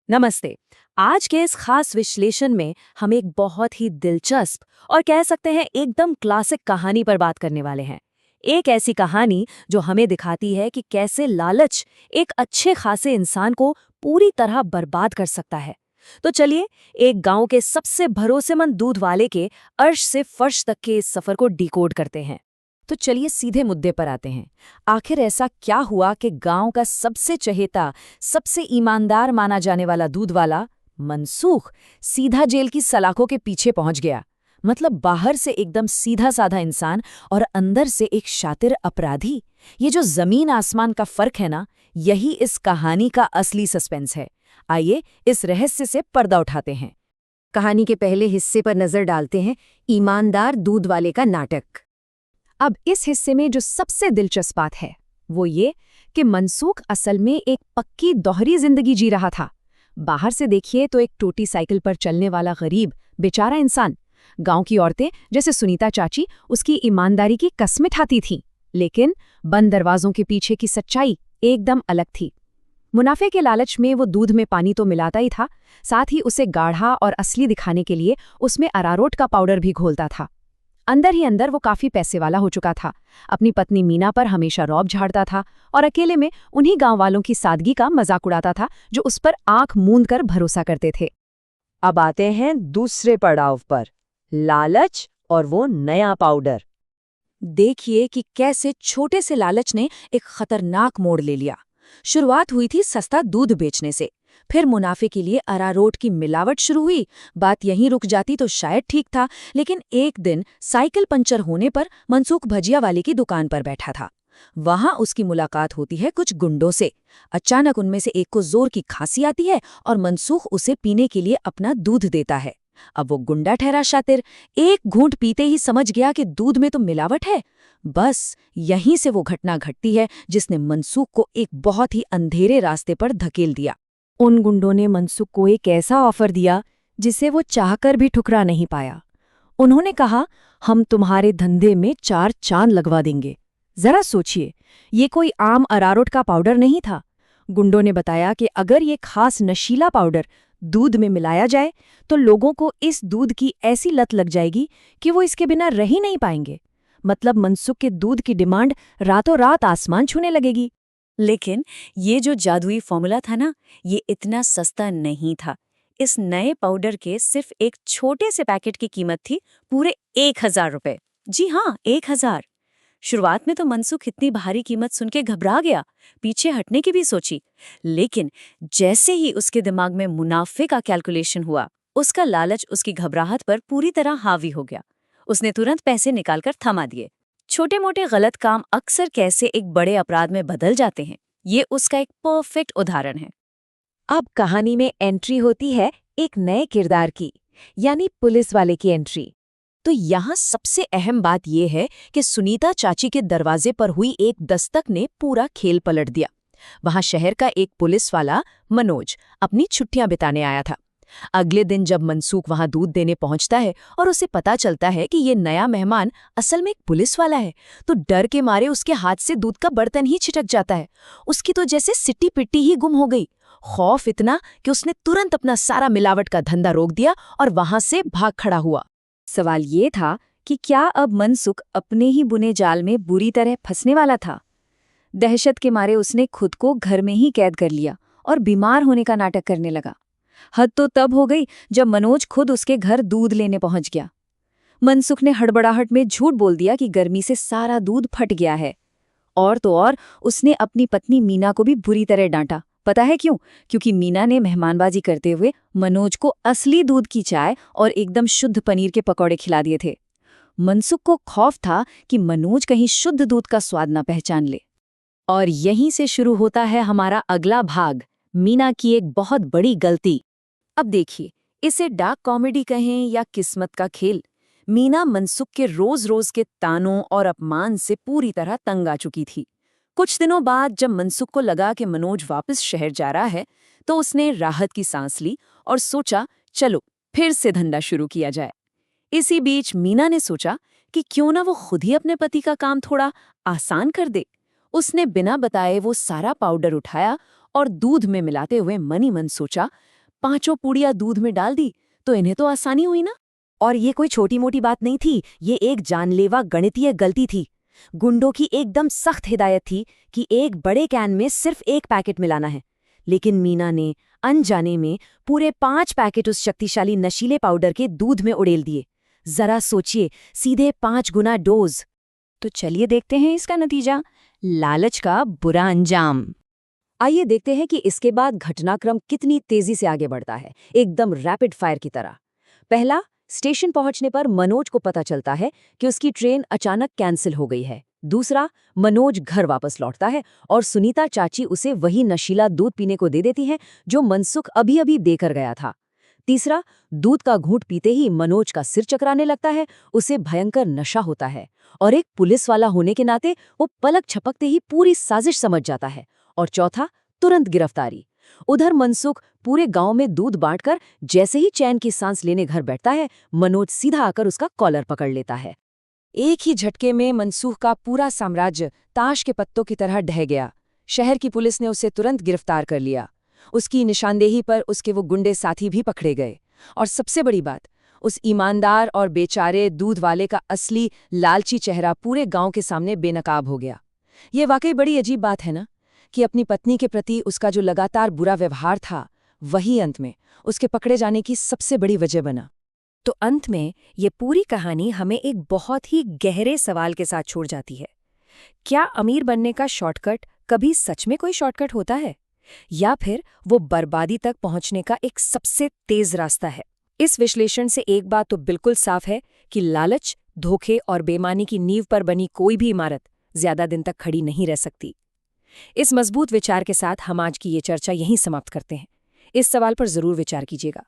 नमस्ते। आज के इस खास विश्लेषण में हम एक बहुत ही दिलचस्प और कह सकते हैं एकदम क्लासिक कहानी पर बात करने वाले हैं। एक ऐसी कहानी जो हमें दिखाती है कि कैसे लालच एक अच्छे खासे इंसान को पूरी तरह बर्बाद कर सकता है। तो चलिए, एक गांव के सबसे भरोसेमंद दूध वाले के अर्श से फर्श तक के इस सफर को डिकोड करते हैं। तो चलिए सीधे मुद्दे पर आते हैं। आखिर ऐसा क्या हुआ कि गांव का सबसे चहेता, सबसे ईमानदार माना जाने वाला दूध वाला मनसूख सीधा जेल की सलाखों के पीछे पहुंच गया? मतलब बाहर से एकदम सीधा साधा इंसान और अंदर से एक शातिर अपराधी। ये जो जमीन आसमान का फर्क है ना, यही इस कहानी का असली सस्पेंस है। आइए इस रहस्य से पर्दा उठाते हैं। कहानी के पहले हिस्से पर नजर डालते हैं, ईमानदार दूध वाले का नाटक। अब इस हिस्से में जो सबसे दिलचस्प बात है वो ये कि मनसूख असल में एक पक्की दोहरी जिंदगी जी रहा था। बाहर से देखिए तो एक टूटी साइकिल पर चलने वाला गरीब बेचारा इंसान। गांव की औरतें जैसे सुनीता चाची उसकी ईमानदारी की कस्में खाती थीं, लेकिन बंद दरवाजों के पीछे की सच्चाई एकदम अलग थी। मुनाफे के लालच में वो दूध में पानी तो मिलाता ही था, साथ ही उसे गाढ़ा और असली दिखाने के लिए उसमें अरारोट का पाउडर भी घोलता था। अंदर ही अंदर वो काफी पैसे वाला हो चुका था। अपनी पत्नी मीना पर हमेशा रौब झाड़ता था और अकेले में उन्हीं गांव वालों की सादगी का मजाक उड़ाता था जो उस पर आंख मूंद कर भरोसा करते थे। अब आते हैं दूसरे पड़ाव पर, लालच और वो नया पाउडर। देखिए कि कैसे छोटे से लालच ने एक खतरनाक मोड़ ले लिया। शुरुआत हुई थी सस्ता दूध बेचने से, फिर मुनाफे के लिए अरारोट की मिलावट शुरू हुई। बात यहीं रुक जाती तो शायद ठीक था, लेकिन एक दिन साइकिल पंचर होने पर मनसूख भजिया वाले की दुकान पर बैठा था। वहां उसकी मुलाकात होती है कुछ गुंडों से। अचानक उनमें से एक को जोर की खांसी आती है और मनसूख उसे पीने के लिए अपना दूध देता है। अब वो गुंडा ठहरा शातिर, एक घूंट पीते ही समझ गया कि दूध में तो मिलावट है। बस यहीं से वो घटना घटती है जिसने मनसूख को एक बहुत ही अंधेरे रास्ते पर धकेल दिया। उन गुंडों ने मनसूख को एक ऐसा ऑफर दिया जिसे वो चाहकर भी ठुकरा नहीं पाया। उन्होंने कहा, हम तुम्हारे धंधे में 4 चांद लगवा देंगे। जरा सोचिए, ये कोई आम अरारोट का पाउडर नहीं था। गुंडों ने बताया कि अगर ये खास नशीला पाउडर दूध में मिलाया जाए तो लोगों को इस दूध की ऐसी लत लग जाएगी कि वो इसके बिना रह ही नहीं पाएंगे। मतलब मनसूख के दूध की डिमांड रातों रात आसमान छूने लगेगी। लेकिन ये जो जादुई फॉर्मूला था ना, ये इतना सस्ता नहीं था। इस नए पाउडर के सिर्फ एक छोटे से पैकेट की कीमत थी पूरे 1000 रुपए। जी हाँ, 1000। शुरुआत में तो मनसूख इतनी भारी कीमत सुन के घबरा गया, पीछे हटने की भी सोची। लेकिन जैसे ही उसके दिमाग में मुनाफे का कैलकुलेशन हुआ, उसका लालच उसकी घबराहट पर पूरी तरह हावी हो गया। उसने तुरंत पैसे निकालकर थमा दिए। छोटे मोटे गलत काम अक्सर कैसे एक बड़े अपराध में बदल जाते हैं, ये उसका एक परफेक्ट उदाहरण है। अब कहानी में एंट्री होती है एक नए किरदार की, यानी पुलिस वाले की एंट्री। तो यहाँ सबसे अहम बात यह है कि सुनीता चाची के दरवाजे पर हुई एक दस्तक ने पूरा खेल पलट दिया। वहां शहर का एक पुलिस वाला मनोज अपनी छुट्टियां बिताने आया था। अगले दिन जब मनसूख वहां दूध देने पहुंचता है और उसे पता चलता है कि ये नया मेहमान असल में एक पुलिस वाला है, तो डर के मारे उसके हाथ से दूध का बर्तन ही छिटक जाता है। उसकी तो जैसे सिट्टी पिट्टी ही गुम हो गई। खौफ इतना कि उसने तुरंत अपना सारा मिलावट का धंधा रोक दिया और वहां से भाग खड़ा हुआ। सवाल ये था कि क्या अब मनसूख अपने ही बुने जाल में बुरी तरह फंसने वाला था? दहशत के मारे उसने खुद को घर में ही कैद कर लिया और बीमार होने का नाटक करने लगा। हद तो तब हो गई जब मनोज खुद उसके घर दूध लेने पहुंच गया। मनसूख ने हड़बड़ाहट में झूठ बोल दिया कि गर्मी से सारा दूध फट गया है। और तो और उसने अपनी पत्नी मीना को भी बुरी तरह डांटा। पता है क्यों? क्योंकि मीना ने मेहमानबाजी करते हुए मनोज को असली दूध की चाय और एकदम शुद्ध पनीर के पकौड़े खिला दिए थे। मनसूख को खौफ था कि मनोज कहीं शुद्ध दूध का स्वाद न पहचान ले। और यहीं से शुरू होता है हमारा अगला भाग, मीना की एक बहुत बड़ी गलती। अब देखिए, इसे डार्क कॉमेडी कहें या किस्मत का खेल, मीना मनसूख के रोज रोज के तानों और अपमान से पूरी तरह तंग आ चुकी थी। कुछ दिनों बाद जब मनसूख को लगा कि मनोज वापस शहर जा रहा है, तो उसने राहत की सांस ली और सोचा, चलो फिर से धंधा शुरू किया जाए। इसी बीच मीना ने सोचा कि क्यों ना वो खुद ही अपने पति का काम थोड़ा आसान कर दे। उसने बिना बताए वो सारा पाउडर उठाया और दूध में मिलाते हुए मन ही मन सोचा, 5 पूड़ियां दूध में डाल दी तो इन्हें तो आसानी हुई ना। और ये कोई छोटी मोटी बात नहीं थी, ये एक जानलेवा गणितीय गलती थी। गुंडों की एकदम सख्त हिदायत थी कि एक बड़े कैन में सिर्फ 1 पैकेट मिलाना है, लेकिन मीना ने अनजाने में पूरे 5 पैकेट उस शक्तिशाली नशीले पाउडर के दूध में उड़ेल दिए। जरा सोचिए, सीधे 5 गुना डोज। तो चलिए देखते हैं इसका नतीजा, लालच का बुरा अंजाम। आइए देखते हैं कि इसके बाद घटनाक्रम कितनी तेजी से आगे बढ़ता है, एकदम रैपिड फायर की तरह। पहला, स्टेशन पहुंचने पर मनोज को पता चलता है कि उसकी ट्रेन अचानक कैंसिल हो गई है। दूसरा, मनोज घर वापस लौटता है और सुनीता चाची उसे वही नशीला दूध पीने को दे देती हैं जो मनसुख अभी अभी देकर गया था। तीसरा, दूध का घूंट पीते ही मनोज का सिर चकराने लगता है, उसे भयंकर नशा होता है और एक पुलिस वाला होने के नाते वो पलक झपकते ही पूरी साजिश समझ जाता है। और चौथा, तुरंत गिरफ्तारी। उधर मनसुख पूरे गांव में दूध बांटकर जैसे ही चैन की सांस लेने घर बैठता है, मनोज सीधा आकर उसका कॉलर पकड़ लेता है। एक ही झटके में मनसूख का पूरा साम्राज्य ताश के पत्तों की तरह ढह गया। शहर की पुलिस ने उसे तुरंत गिरफ्तार कर लिया। उसकी निशानदेही पर उसके वो गुंडे साथी भी पकड़े गए। और सबसे बड़ी बात, उस ईमानदार और बेचारे दूध वाले का असली लालची चेहरा पूरे गांव के सामने बेनकाब हो गया। ये वाकई बड़ी अजीब बात है ना, कि अपनी पत्नी के प्रति उसका जो लगातार बुरा व्यवहार था, वही अंत में उसके पकड़े जाने की सबसे बड़ी वजह बना। तो अंत में ये पूरी कहानी हमें एक बहुत ही गहरे सवाल के साथ छोड़ जाती है। क्या अमीर बनने का शॉर्टकट कभी सच में कोई शॉर्टकट होता है, या फिर वो बर्बादी तक पहुंचने का एक सबसे तेज रास्ता है? इस विश्लेषण से एक बात तो बिल्कुल साफ है कि लालच, धोखे और बेईमानी की नींव पर बनी कोई भी इमारत ज्यादा दिन तक खड़ी नहीं रह सकती। इस मजबूत विचार के साथ हम आज की ये चर्चा यहीं समाप्त करते हैं। इस सवाल पर जरूर विचार कीजिएगा।